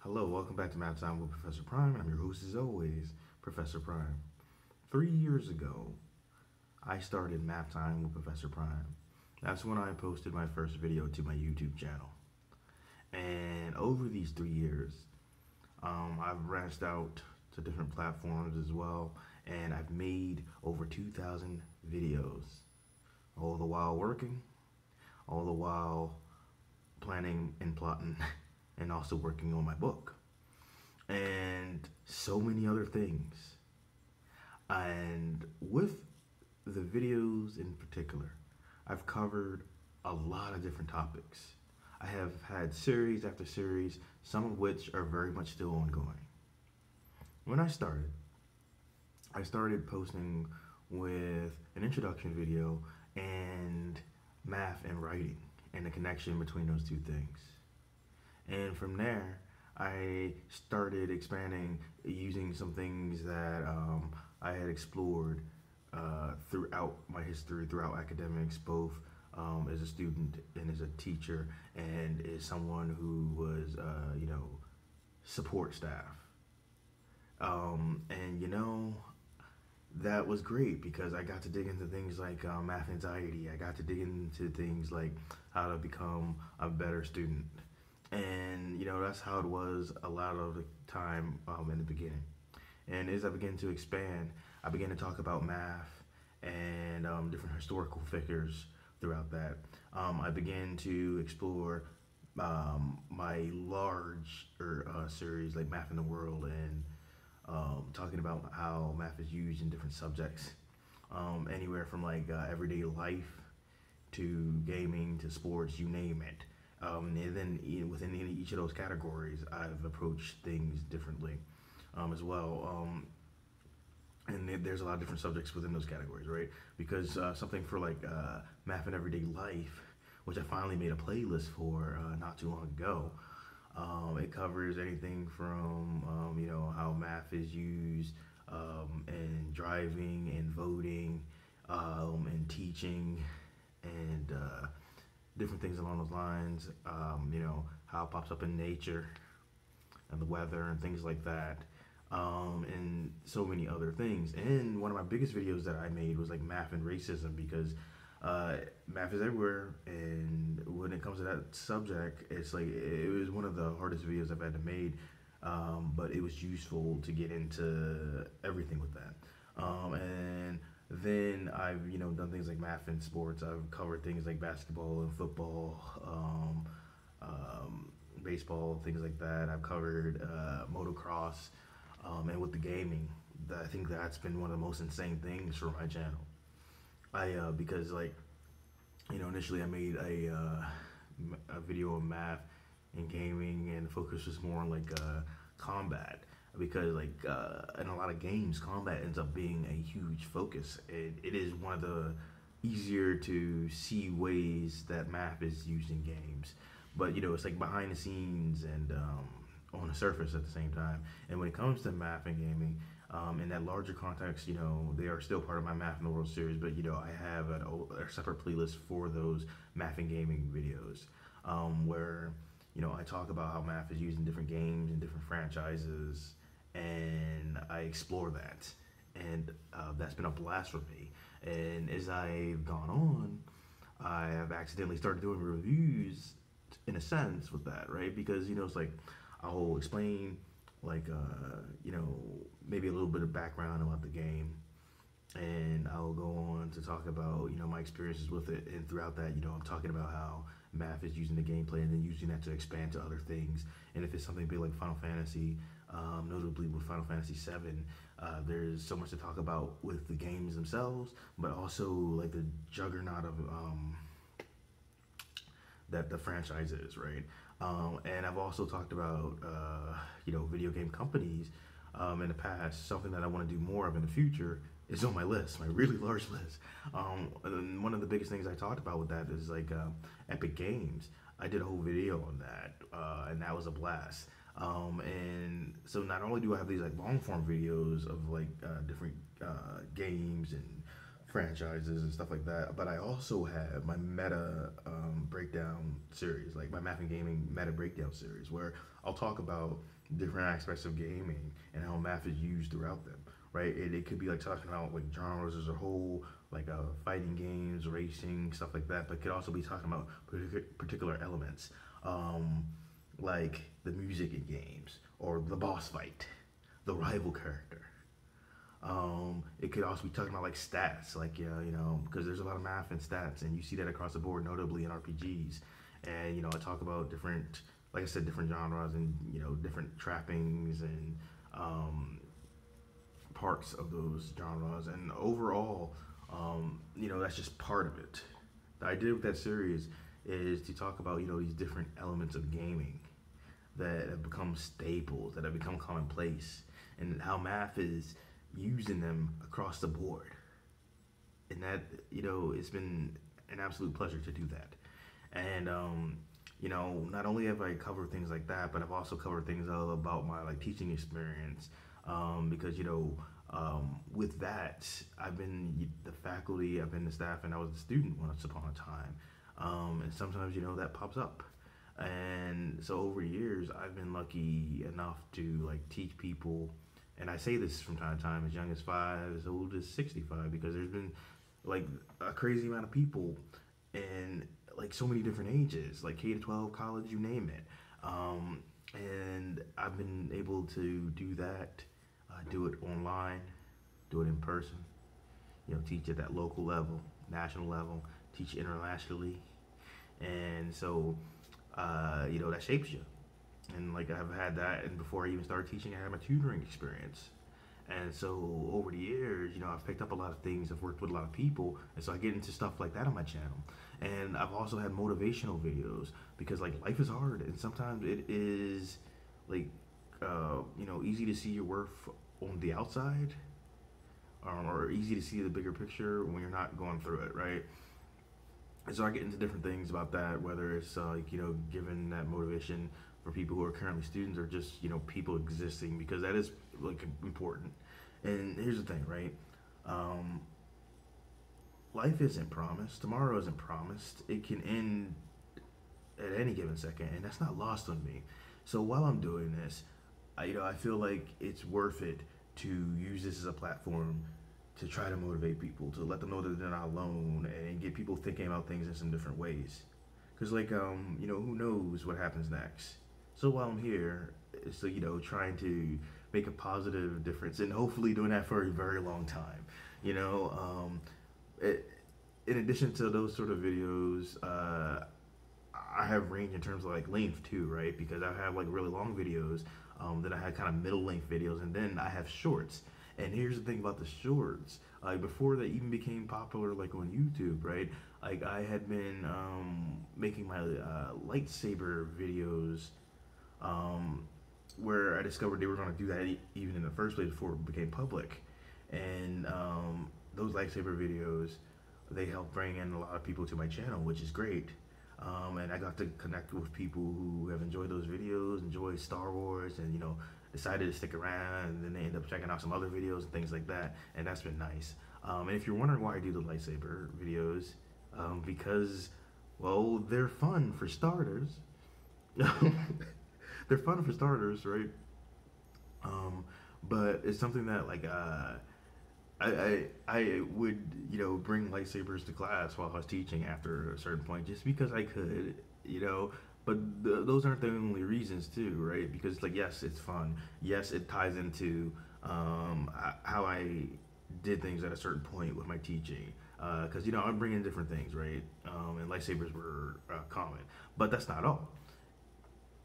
Hello, welcome back to Math Time with Professor Prime. I'm your host as always, Professor Prime. 3 years ago, I started Math Time with Professor Prime. That's when I posted my first video to my YouTube channel. And over these 3 years, I've branched out to different platforms as well, and I've made over 2,000 videos. All the while working, all the while planning and plotting, and also working on my book. And so many other things. And with the videos in particular, I've covered a lot of different topics. I have had series after series, some of which are very much still ongoing. When I started posting with an introduction video and math and writing and the connection between those two things. And from there, I started expanding using some things that I had explored throughout my history, throughout academics, both as a student and as a teacher, and as someone who was, support staff. And that was great because I got to dig into things like math anxiety. I got to dig into things like how to become a better student. And that's how it was a lot of the time in the beginning. And as I began to expand, I began to talk about math and different historical figures throughout that. I began to explore my large series like Math in the World, and talking about how math is used in different subjects, anywhere from like everyday life to gaming to sports, you name it. And then within each of those categories, I've approached things differently as well. And there's a lot of different subjects within those categories, right? Because something for like math in everyday life, which I finally made a playlist for not too long ago. It covers anything from how math is used in driving and voting and teaching and different things along those lines. How it pops up in nature and the weather and things like that. And so many other things. And one of my biggest videos that I made was like math and racism, because math is everywhere, and when it comes to that subject, it's like it was one of the hardest videos I've had to make, but it was useful to get into everything with that. And then I've done things like math and sports. I've covered things like basketball and football, baseball, things like that. I've covered motocross, and with the gaming, I think that's been one of the most insane things for my channel. Because like initially I made a video of math and gaming, and the focus was more on like combat, because like in a lot of games, combat ends up being a huge focus. It is one of the easier to see ways that math is used in games, but it's like behind the scenes and on the surface at the same time. And when it comes to math and gaming, in that larger context, they are still part of my Math in the World series, but I have a separate playlist for those math and gaming videos, where I talk about how math is used in different games and different franchises, and I explore that, and that's been a blast for me. And as I've gone on, I have accidentally started doing reviews in a sense with that, right? Because it's like I'll explain like maybe a little bit of background about the game, and I'll go on to talk about my experiences with it. And throughout that, I'm talking about how math is using the gameplay and then using that to expand to other things. And if it's something big like Final Fantasy, notably with Final Fantasy 7, there's so much to talk about with the games themselves, but also like the juggernaut of that the franchise is, right? And I've also talked about video game companies in the past. Something that I want to do more of in the future is on my list, my really large list. And one of the biggest things I talked about with that is like Epic Games. I did a whole video on that, and that was a blast. And so not only do I have these like long form videos of like different games and franchises and stuff like that. But I also have my meta breakdown series, like my math and gaming meta breakdown series, where I'll talk about different aspects of gaming and how math is used throughout them. Right? It could be like talking about like genres as a whole, like fighting games, racing, stuff like that. But it could also be talking about particular elements, um, like the music in games or the boss fight, the rival character. It could also be talking about like stats, like because there's a lot of math and stats, and you see that across the board, notably in RPGs. And I talk about different, like I said, different genres and different trappings and parts of those genres. And overall, that's just part of it. The idea with that series is to talk about these different elements of gaming that have become staples, that have become commonplace, and how math is using them across the board. And that, it's been an absolute pleasure to do that. And, not only have I covered things like that, but I've also covered things about my like teaching experience. Because, with that, I've been the faculty, I've been the staff, and I was a student once upon a time. And sometimes, that pops up. And so over years, I've been lucky enough to like teach people, and I say this from time to time, as young as 5, as old as 65, because there's been like a crazy amount of people and like so many different ages, like K to 12, college, you name it. And I've been able to do that, do it online, do it in person, teach at that local level, national level, teach internationally. And so that shapes you. And like I've had that, and before I even started teaching, I had my tutoring experience. And so over the years, I've picked up a lot of things. I've worked with a lot of people, and so I get into stuff like that on my channel. And I've also had motivational videos because like life is hard, and sometimes it is like easy to see your worth on the outside, or easy to see the bigger picture when you're not going through it, right? And so I get into different things about that, whether it's giving that motivation for people who are currently students, or just people existing, because that is like important. And here's the thing, right? Life isn't promised. Tomorrow isn't promised. It can end at any given second, and that's not lost on me. So while I'm doing this, I feel like it's worth it to use this as a platform to try to motivate people, to let them know that they're not alone, and get people thinking about things in some different ways. Because like who knows what happens next. So while I'm here, so trying to make a positive difference, and hopefully doing that for a very long time. It, in addition to those sort of videos, I have range in terms of like length too, right? Because I have like really long videos, then I had kind of middle length videos, and then I have shorts. And here's the thing about the shorts. Like before they even became popular, like on YouTube, right? Like I had been making my lightsaber videos, where I discovered they were going to do that even in the first place before it became public. And those lightsaber videos, they helped bring in a lot of people to my channel, which is great. And I got to connect with people who have enjoyed those videos, enjoy Star Wars, and decided to stick around, and then they end up checking out some other videos and things like that, and that's been nice. And if you're wondering why I do the lightsaber videos, because, well, they're fun for starters. They're fun for starters, right? But it's something that like I would bring lightsabers to class while I was teaching after a certain point, just because I could, but those aren't the only reasons too, right? Because like, yes, it's fun. Yes, it ties into how I did things at a certain point with my teaching. Because I'm bringing different things, right? And lightsabers were common, but that's not all.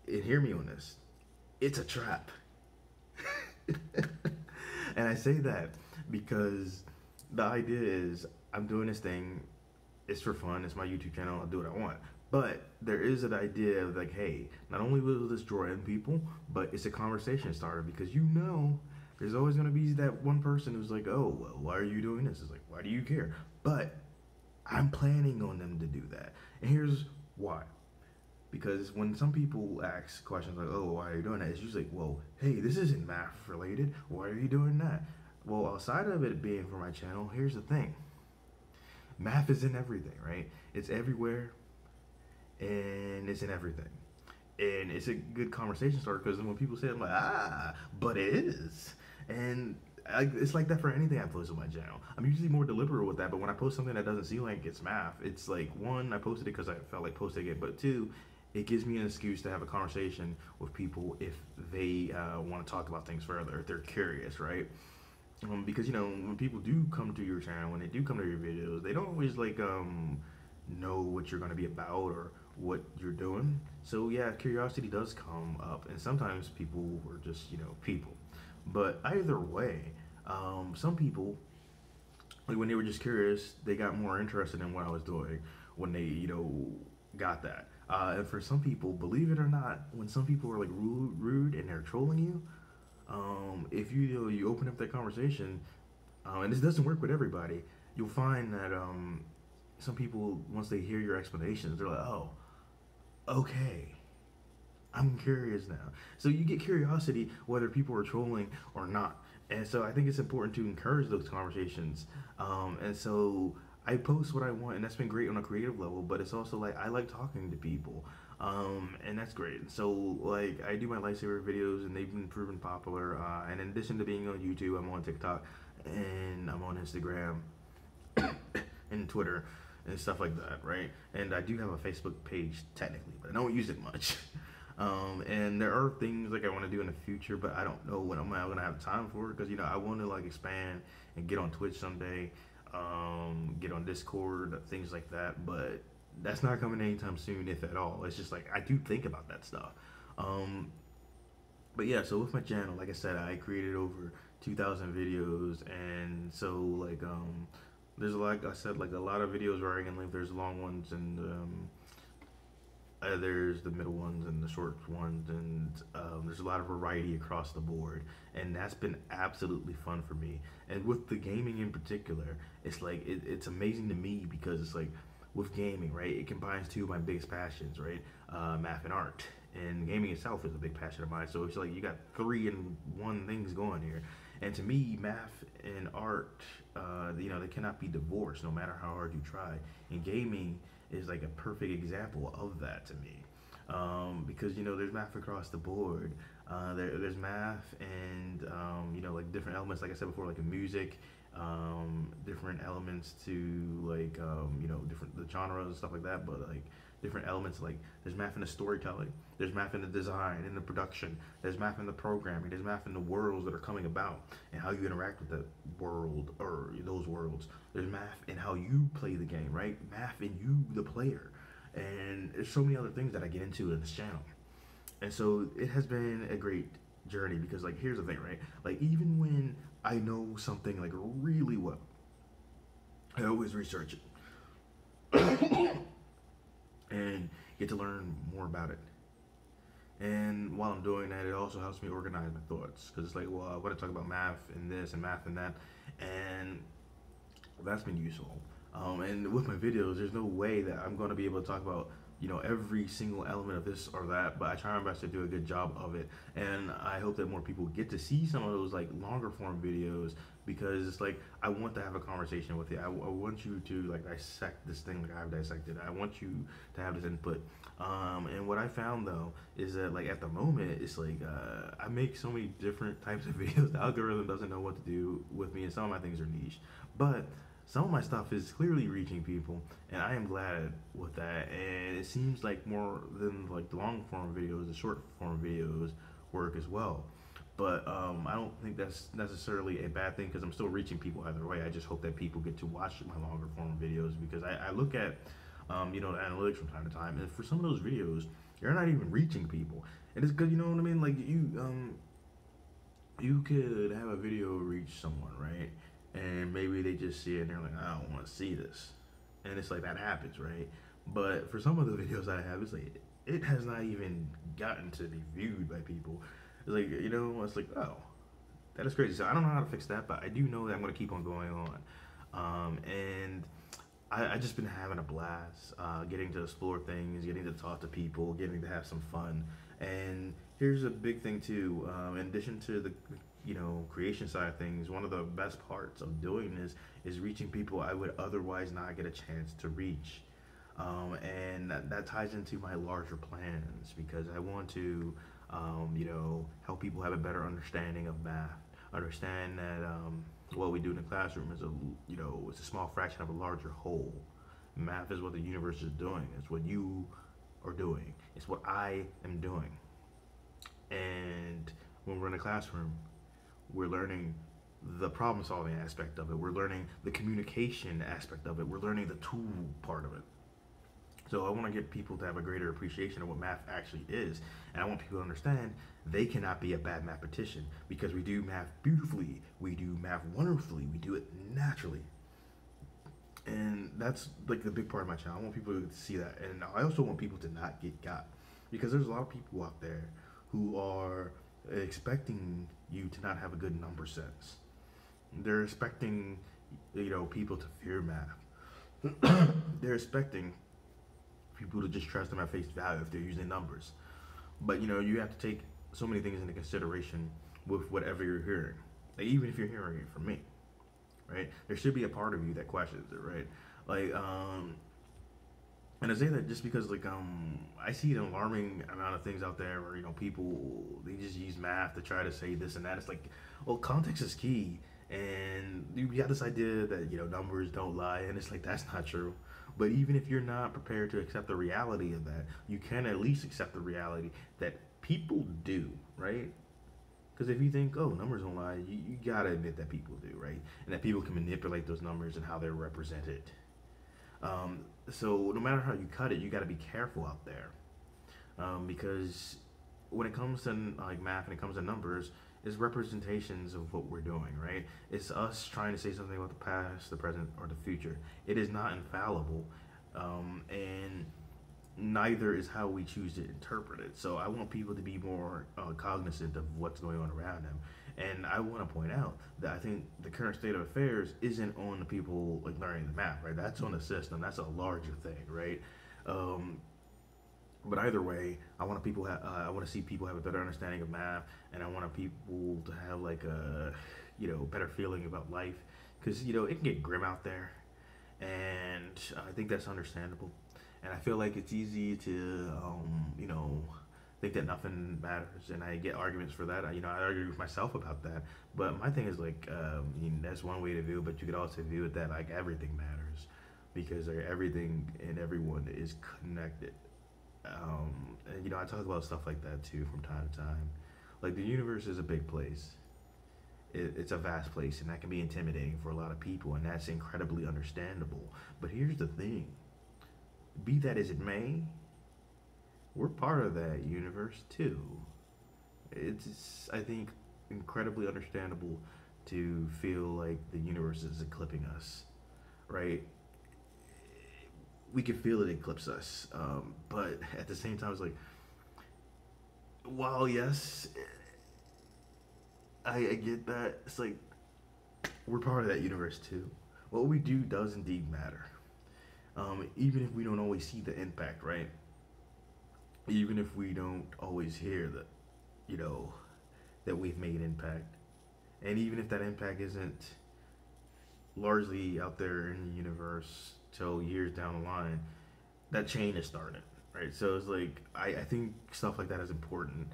And hear me on this, it's a trap. And I say that because the idea is I'm doing this thing, it's for fun, it's my YouTube channel, I'll do what I want. But there is an idea of like, hey, not only will this draw in people, but it's a conversation starter, because there's always going to be that one person who's like, oh, well, why are you doing this? It's like, why do you care? But I'm planning on them to do that. And here's why. Because when some people ask questions like, oh, why are you doing that? It's usually like, well, hey, this isn't math related. Why are you doing that? Well, outside of it being for my channel, here's the thing. Math is in everything, right? It's everywhere, and it's in everything. And it's a good conversation starter because when people say it, I'm like, but it is. And it's like that for anything I post on my channel. I'm usually more deliberate with that, but when I post something that doesn't seem like it's math, it's like, one, I posted it because I felt like posting it, but two, it gives me an excuse to have a conversation with people if they want to talk about things further, if they're curious, right? Because when people do come to your channel, when they do come to your videos, they don't always like know what you're going to be about or what you're doing. So yeah, curiosity does come up, and sometimes people are just people. But either way, some people, like when they were just curious, they got more interested in what I was doing when they got that. And for some people, believe it or not, when some people are like rude and they're trolling you, if you open up that conversation, and this doesn't work with everybody, you'll find that some people, once they hear your explanations, they're like, oh, okay, I'm curious now. So you get curiosity whether people are trolling or not. And so I think it's important to encourage those conversations. And so I post what I want, and that's been great on a creative level, but it's also like I like talking to people. And that's great. So like I do my lightsaber videos, and they've been proven popular. And in addition to being on YouTube, I'm on TikTok, and I'm on Instagram, and Twitter, and stuff like that, right? And I do have a Facebook page technically, but I don't use it much. And there are things like I want to do in the future, but I don't know when I'm gonna have time for it because I want to like expand and get on Twitch someday, get on Discord, things like that. But that's not coming anytime soon, if at all. It's just like I do think about that stuff. But yeah, so with my channel, like I said, I created over 2,000 videos, and so like there's like I said, like a lot of videos varying in length. There's long ones, and there's the middle ones and the short ones, and there's a lot of variety across the board, and that's been absolutely fun for me. And with the gaming in particular, it's like it's amazing to me because it's like with gaming, right? It combines two of my biggest passions, right? Math and art. And gaming itself is a big passion of mine. So it's like you got 3 in 1 things going here. And to me, math and art, they cannot be divorced no matter how hard you try. And gaming is like a perfect example of that to me. Because there's math across the board. There's math and like different elements, like I said before, like in music, different elements to like different the genres and stuff like that. But like different elements, like there's math in the storytelling, there's math in the design, in the production, there's math in the programming, there's math in the worlds that are coming about and how you interact with that world or those worlds. There's math in how you play the game, right? Math in you, the player. And there's so many other things that I get into in this channel. And so it has been a great journey because like here's the thing, right? Like even when I know something like really well, I always research it and get to learn more about it. And while I'm doing that, it also helps me organize my thoughts because it's like, well, I want to talk about math and this and math and that, and that's been useful. And with my videos, there's no way that I'm going to be able to talk about every single element of this or that, but I try my best to do a good job of it. And I hope that more people get to see some of those like longer form videos because it's like I want to have a conversation with you. I want you to like dissect this thing like I've dissected. I want you to have this input. And what I found though is that like at the moment it's like I make so many different types of videos. The algorithm doesn't know what to do with me, and some of my things are niche, but some of my stuff is clearly reaching people, and I am glad with that. And it seems like more than like the long form videos, the short form videos work as well. But I don't think that's necessarily a bad thing because I'm still reaching people either way. I just hope that people get to watch my longer form videos because I look at the analytics from time to time, and for some of those videos, you're not even reaching people, and it's good. You know what I mean? Like you could have a video reach someone, right? And maybe they just see it and they're like, I don't want to see this. And it's like that happens, right? But for some of the videos I have, it's like it has not even gotten to be viewed by people. It's like, it's like, oh, that is crazy. So I don't know how to fix that, but I do know that I'm going to keep on going on. And I just been having a blast, getting to explore things, getting to talk to people, getting to have some fun. And here's a big thing too. In addition to creation side of things, one of the best parts of doing this is reaching people I would otherwise not get a chance to reach. And that ties into my larger plans because I want to, help people have a better understanding of math. Understand that what we do in the classroom is it's a small fraction of a larger whole. Math is what the universe is doing. It's what you are doing. It's what I am doing. And when we're in a classroom, we're learning the problem solving aspect of it. We're learning the communication aspect of it. We're learning the tool part of it. So I want to get people to have a greater appreciation of what math actually is. And I want people to understand they cannot be a bad mathematician because we do math beautifully. We do math wonderfully. We do it naturally. And that's like the big part of my channel. I want people to see that. And I also want people to not get got. Because there's a lot of people out there who are expecting you to not have a good number sense. They're expecting, people to fear math. They're expecting people to just trust them at face value if they're using numbers. But you have to take so many things into consideration with whatever you're hearing. Like, even if you're hearing it from me, right? There should be a part of you that questions it, right? Like, and I say that just because, like, I see an alarming amount of things out there where people they just use math to try to say this and that. It's like, well, context is key, and you got this idea that numbers don't lie, and it's like that's not true. But even if you're not prepared to accept the reality of that, you can at least accept the reality that people do, right? Because if you think, oh, numbers don't lie, you gotta admit that people do, right? And that people can manipulate those numbers and how they're represented. So no matter how you cut it, you gotta be careful out there. Because when it comes to like math and it comes to numbers, it's representations of what we're doing, right? It's us trying to say something about the past, the present, or the future. It is not infallible, and neither is how we choose to interpret it. So I want people to be more cognizant of what's going on around them. And I want to point out that I think the current state of affairs isn't on the people like learning the math, right? That's on the system. That's a larger thing, right? But either way, I want to see people have a better understanding of math, and I want people to have like a better feeling about life, because it can get grim out there, and I think that's understandable. And I feel like it's easy to think that nothing matters, and I get arguments for that. I argue with myself about that, but my thing is like that's one way to view it, but you could also view it that like everything matters, because everything and everyone is connected. And I talk about stuff like that too from time to time. Like, the universe is a big place. It's a vast place, and that can be intimidating for a lot of people, and that's incredibly understandable. But here's the thing: be that as it may, we're part of that universe too. It's I think incredibly understandable to feel like the universe is eclipsing us, right? We can feel it eclipse us, but at the same time, it's like, while yes, I get that, it's like we're part of that universe too. What we do does indeed matter, even if we don't always see the impact, right? Even if we don't always hear that, that we've made impact, and even if that impact isn't largely out there in the universe till years down the line, that chain is started, right? So it's like I think stuff like that is important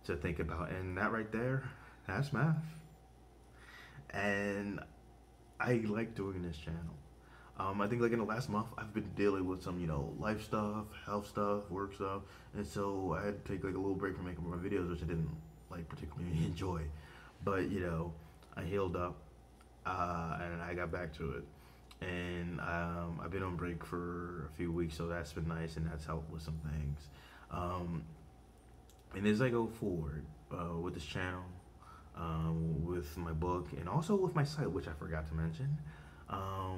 to think about, and that right there, that's math. And I like doing this channel. I think like in the last month I've been dealing with some life stuff, health stuff, work stuff, and so I had to take like a little break from making my videos, which I didn't like particularly enjoy. But I healed up, and I got back to it. And I've been on break for a few weeks, so that's been nice, and that's helped with some things. And as I go forward with this channel, with my book, and also with my site, which I forgot to mention, I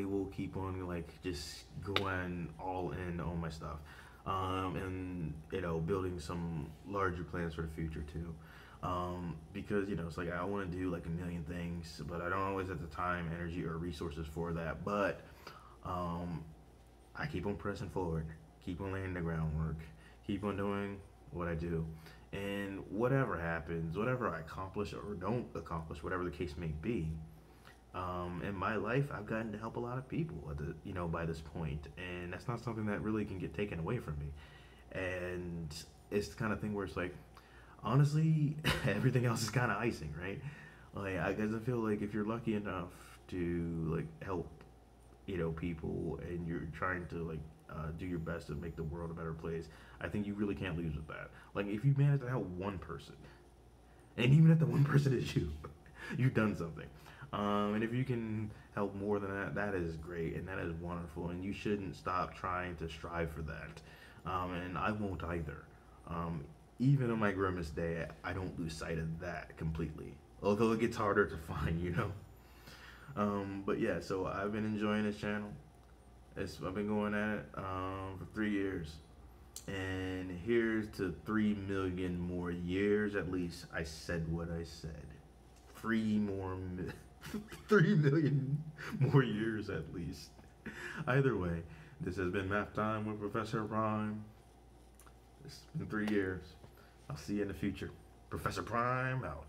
will keep on like just going all in on my stuff, and building some larger plans for the future too. Because it's like I want to do like a million things, but I don't always have the time, energy, or resources for that. But I keep on pressing forward, keep on laying the groundwork, keep on doing what I do. And whatever happens, whatever I accomplish or don't accomplish, whatever the case may be, in my life, I've gotten to help a lot of people at by this point, and that's not something that really can get taken away from me. And it's the kind of thing where it's like, honestly, everything else is kind of icing, right? Like, I guess I feel like if you're lucky enough to like help, people, and you're trying to like do your best to make the world a better place, I think you really can't lose with that. Like, if you manage to help one person, and even if the one person is you, you've done something. And if you can help more than that, that is great and that is wonderful. And you shouldn't stop trying to strive for that. And I won't either. Even on my grimmest day, I don't lose sight of that completely. Although it gets harder to find. But yeah, so I've been enjoying this channel. I've been going at it for 3 years. And here's to 3 million more years at least. I said what I said. 3 million more years at least. Either way, this has been Math Time with Professor Prime. It's been 3 years. I'll see you in the future. Professor Prime out.